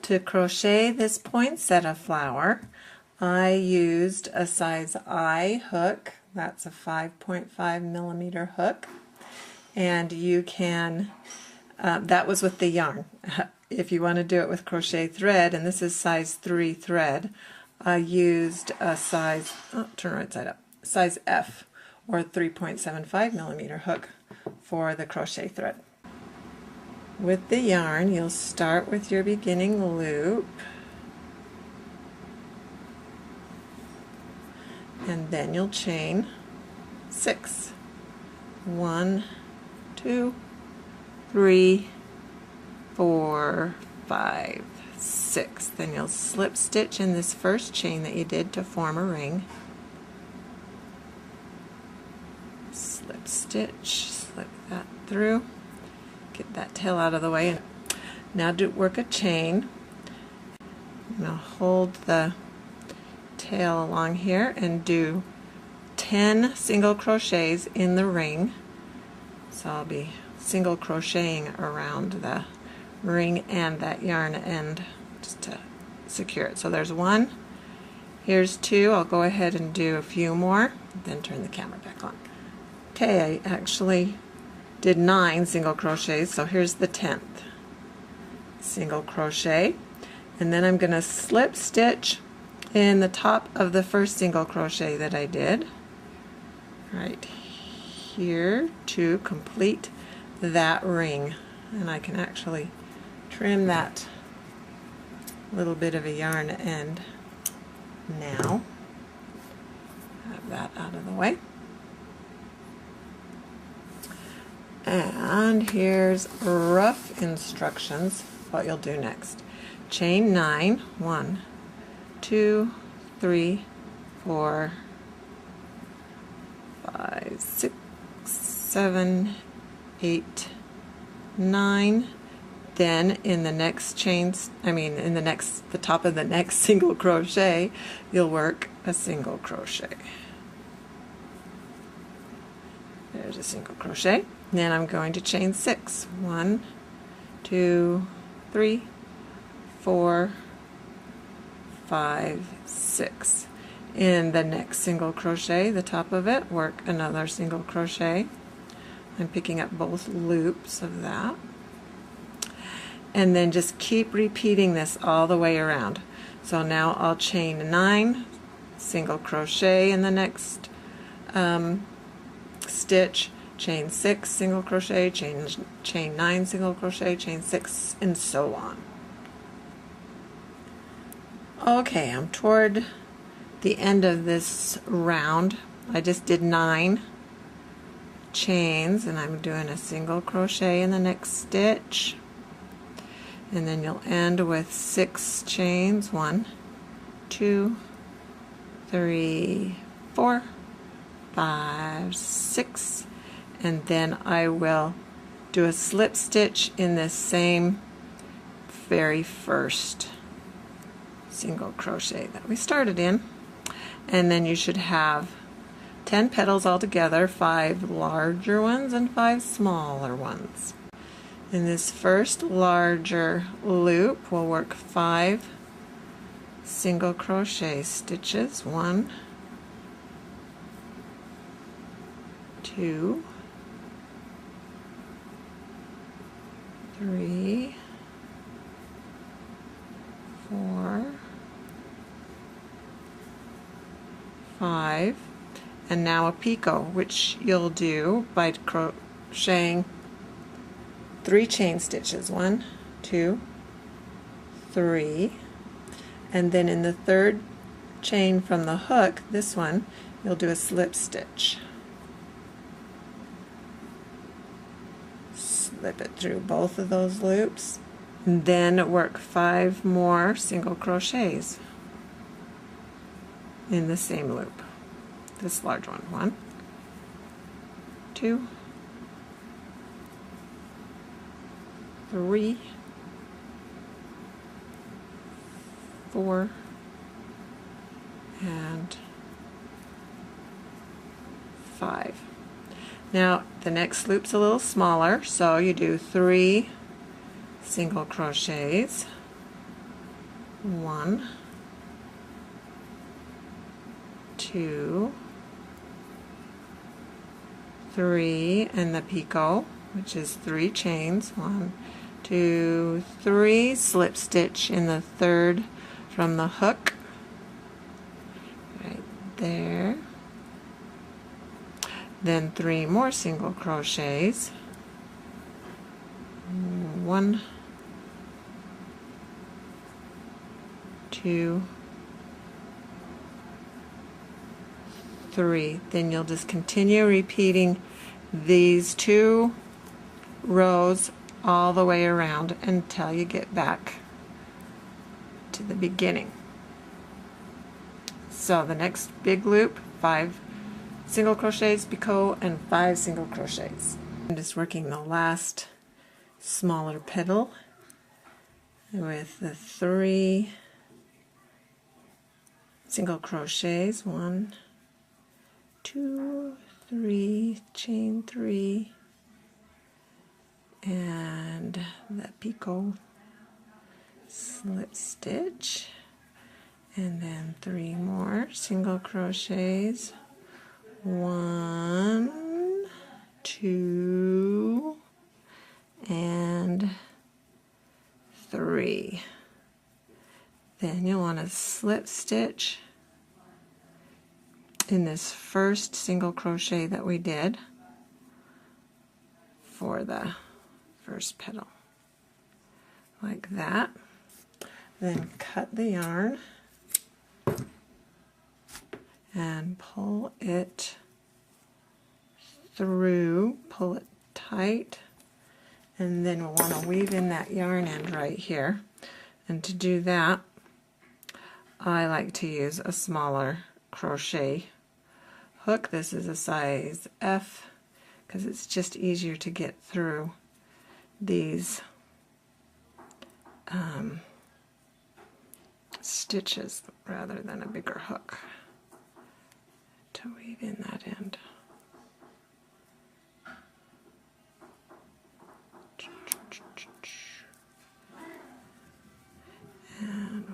To crochet this poinsettia flower, I used a size I hook. That's a 5.5 millimeter hook, and you can, that was with the yarn. If you want to do it with crochet thread, and this is size 3 thread, I used a size, turn right side up, size F, or 3.75 millimeter hook for the crochet thread. With the yarn, you'll start with your beginning loop, and then you'll chain 6. 1, 2, 3, 4, 5, 6. Then you'll slip stitch in this first chain that you did to form a ring. Slip stitch, slip that through. Get that tail out of the way. Now work a chain. Now hold the tail along here and do 10 single crochets in the ring. So I'll be single crocheting around the ring and that yarn end just to secure it. So there's 1, here's 2. I'll go ahead and do a few more, then turn the camera back on. Okay, I actually did 9 single crochets, so here's the 10th single crochet, and then I'm going to slip stitch in the top of the first single crochet that I did right here to complete that ring. And I can actually trim that little bit of a yarn end now. Have that out of the way. And here's rough instructions what you'll do next. Chain 9, 1, 2, 3, 4, 5, 6, 7, 8, 9. Then in the next the top of the next single crochet, you'll work a single crochet. There's a single crochet. Then I'm going to chain 6. 1, 2, 3, 4, 5, 6. In the next single crochet, the top of it, work another single crochet. I'm picking up both loops of that. And then just keep repeating this all the way around. So now I'll chain 9, single crochet in the next stitch, chain 6, single crochet, chain 9, single crochet, chain 6, and so on. Okay, I'm toward the end of this round. I just did 9 chains, and I'm doing a single crochet in the next stitch, and then you'll end with 6 chains. 1, 2, 3, 4, 5, 6, and then I will do a slip stitch in this same very first single crochet that we started in, and then you should have 10 petals altogether, 5 larger ones and 5 smaller ones. In this first larger loop, we'll work 5 single crochet stitches. 1, 2, 3, 4, 5, and now a picot, which you'll do by crocheting 3 chain stitches. 1, 2, 3, and then in the third chain from the hook, this one, you'll do a slip stitch. Slip it through both of those loops, and then work 5 more single crochets in the same loop. This large one. 1, 2, 3, 4, and 5. Now the next loop's a little smaller, so you do 3 single crochets 1, 2, 3, and the picot, which is 3 chains, 1, 2, 3, slip stitch in the third from the hook right there, then 3 more single crochets, 1, 2, 3. Then you'll just continue repeating these 2 rows all the way around until you get back to the beginning. So the next big loop, 5 single crochets, picot, and 5 single crochets. I'm just working the last smaller petal with the 3 single crochets, 1, 2, 3, chain 3, and the picot slip stitch, and then 3 more single crochets, 1, 2, and 3. Then you'll want to slip stitch in this first single crochet that we did for the first petal, like that. Then cut the yarn and pull it through, pull it tight, and then we'll want to weave in that yarn end right here. And to do that, I like to use a smaller crochet hook. This is a size F because it's just easier to get through these stitches rather than a bigger hook to weave in that end. And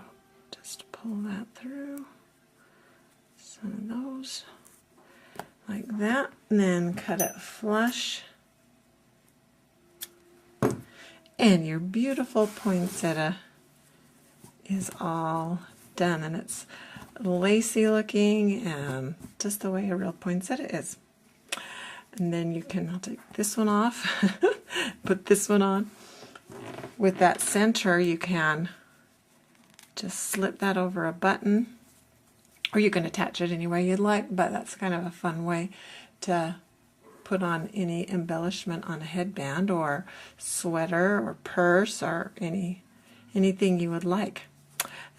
just pull that through some of those like that, and then cut it flush, and your beautiful poinsettia is all done, and it's lacy looking and just the way a real poinsettia is. And then you can, I'll take this one off, put this one on. With that center, you can just slip that over a button, or you can attach it any way you'd like, but that's kind of a fun way to put on any embellishment on a headband or sweater or purse or anything you would like.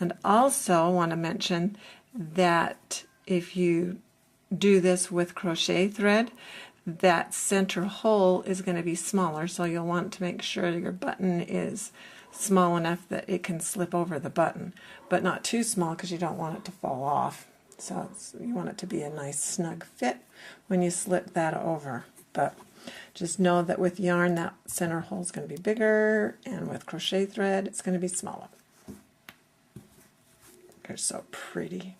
And also want to mention that if you do this with crochet thread, that center hole is going to be smaller, so you'll want to make sure your button is small enough that it can slip over the button, but not too small because you don't want it to fall off. So you want it to be a nice snug fit when you slip that over. But just know that with yarn, that center hole is going to be bigger, and with crochet thread, it's going to be smaller. They're so pretty.